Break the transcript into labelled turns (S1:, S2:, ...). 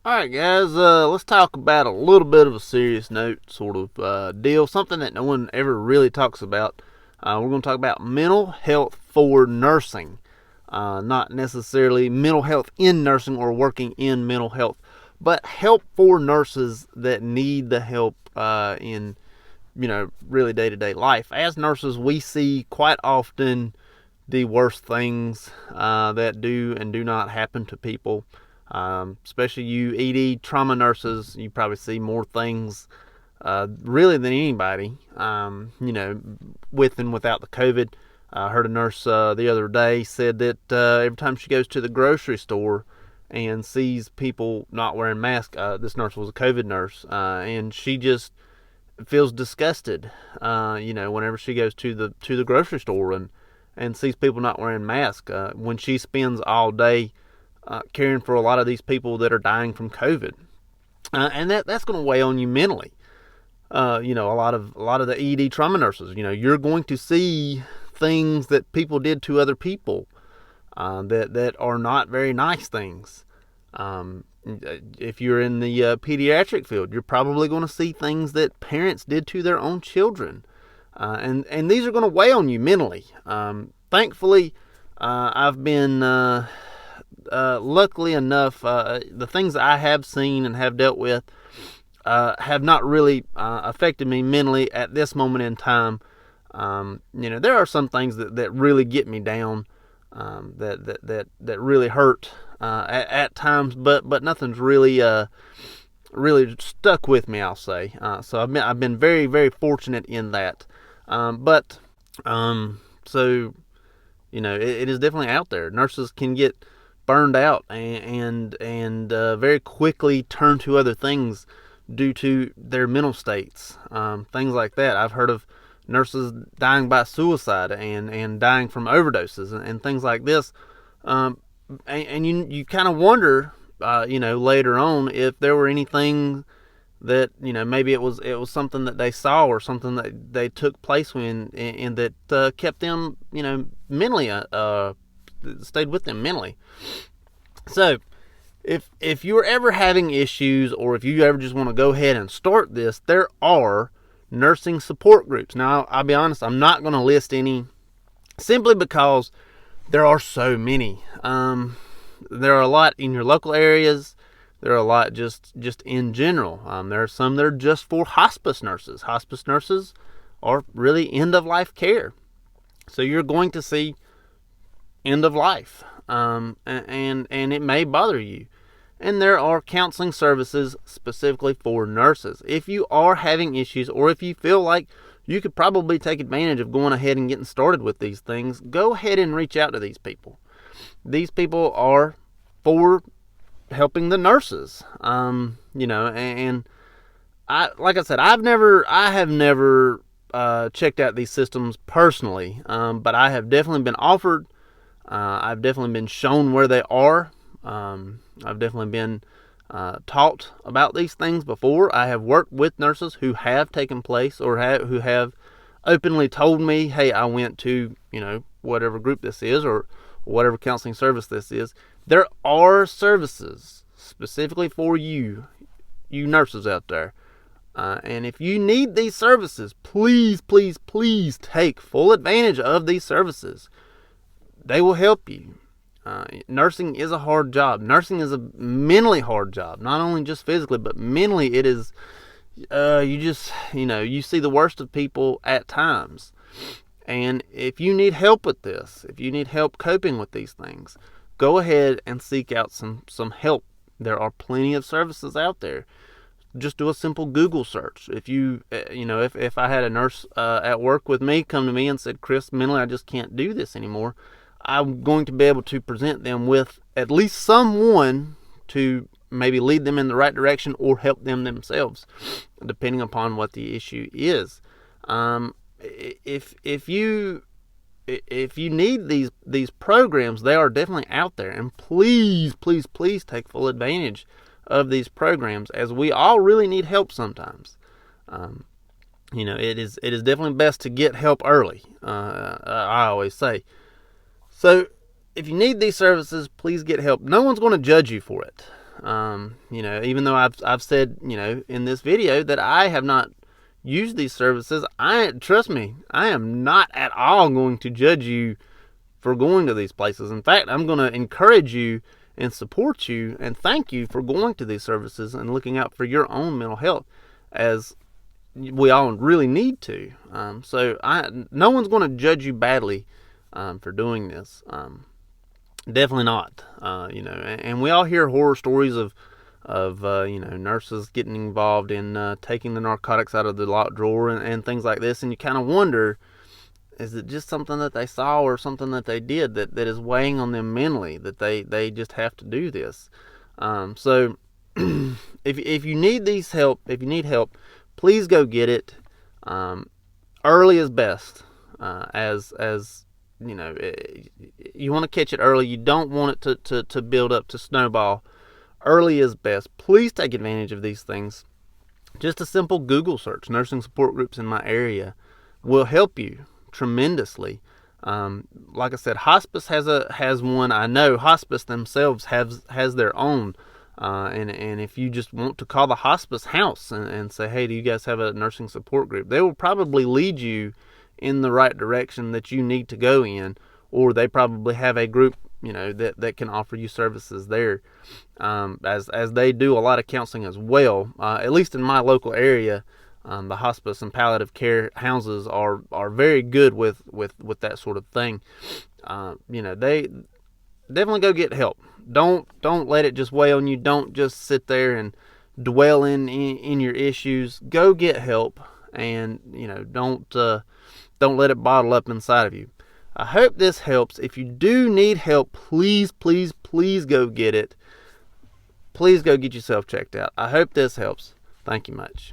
S1: All right, guys. Let's talk about a little bit of a serious note, sort of deal, something that no one ever really talks about. We're going to talk about mental health for nursing, not necessarily mental health in nursing or working in mental health, but help for nurses that need the help in really day-to-day life. As nurses, we see quite often the worst things that do and do not happen to people. Especially you ED trauma nurses, you probably see more things really than anybody, with and without the COVID. I heard a nurse the other day said that every time she goes to the grocery store and sees people not wearing masks, this nurse was a COVID nurse, and she just feels disgusted, whenever she goes to the grocery store and sees people not wearing masks, when she spends all day caring for a lot of these people that are dying from COVID, and that's going to weigh on you mentally. A lot of the ED trauma nurses, you're going to see things that people did to other people that are not very nice things. If you're in the pediatric field, you're probably going to see things that parents did to their own children, and these are going to weigh on you mentally. Thankfully, I've been luckily enough, the things I have seen and have dealt with have not really affected me mentally at this moment in time. There are some things that really get me down, that really hurt at times, but nothing's really stuck with me, I'll say. So I've been very, very fortunate in that. It is definitely out there. Nurses can get burned out and very quickly turn to other things due to their mental states, things like that. I've heard of nurses dying by suicide and dying from overdoses and things like this, and you kind of wonder, later on, if there were anything that maybe it was something that they saw or something that they took place when and that kept them mentally stayed with them mentally. So if you're ever having issues, or if you ever just want to go ahead and start this, there are nursing support groups. Now, I'll be honest, I'm not going to list any, simply because there are so many. There are a lot in your local areas. There are a lot just in general. There are some that are just for hospice nurses. Hospice nurses are really end-of-life care. So you're going to see end of life, and it may bother you. And there are counseling services specifically for nurses. If you are having issues, or if you feel like you could probably take advantage of going ahead and getting started with these things, go ahead and reach out to these people. These people are for helping the nurses, and like I said, I have never checked out these systems personally, but I have definitely been offered. I've definitely been shown where they are. I've definitely been taught about these things before. I have worked with nurses who have taken place, or who have openly told me, hey, I went to, whatever group this is, or whatever counseling service this is. There are services specifically for you nurses out there. And if you need these services, please, please, please take full advantage of these services. They will help you. Nursing is a hard job. Nursing is a mentally hard job. Not only just physically, but mentally it is, you see the worst of people at times. And if you need help with this, if you need help coping with these things, go ahead and seek out some help. There are plenty of services out there. Just do a simple Google search. If if I had a nurse at work with me come to me and said, Chris, mentally I just can't do this anymore, I'm going to be able to present them with at least someone to maybe lead them in the right direction, or help them themselves, depending upon what the issue is. If you need these programs, they are definitely out there, and please, please, please take full advantage of these programs, as we all really need help sometimes. It is definitely best to get help early. I always say. So if you need these services, please get help. No one's going to judge you for it. Even though I've said, in this video that I have not used these services, trust me, I am not at all going to judge you for going to these places. In fact, I'm going to encourage you and support you and thank you for going to these services and looking out for your own mental health, as we all really need to. No one's going to judge you badly for doing this. Definitely not. And we all hear horror stories of nurses getting involved in taking the narcotics out of the locked drawer and things like this, and you kind of wonder, is it just something that they saw or something that they did that is weighing on them mentally, that they just have to do this? So if you need help, please go get it. Early is best. You want to catch it early. You don't want it to build up, to snowball. Early is best. Please take advantage of these things. Just a simple Google search, nursing support groups in my area, will help you tremendously. Like I said, hospice has one. I know hospice themselves has their own. And if you just want to call the hospice house and say, hey, do you guys have a nursing support group? They will probably lead you in the right direction that you need to go in, or they probably have a group, that can offer you services there, as they do a lot of counseling as well. At least in my local area, the hospice and palliative care houses are very good with that sort of thing. They definitely go get help. Don't let it just weigh on you. Don't just sit there and dwell in your issues. Go get help, and don't let it bottle up inside of you. I hope this helps. If you do need help, please, please, please go get it. Please go get yourself checked out. I hope this helps. Thank you much.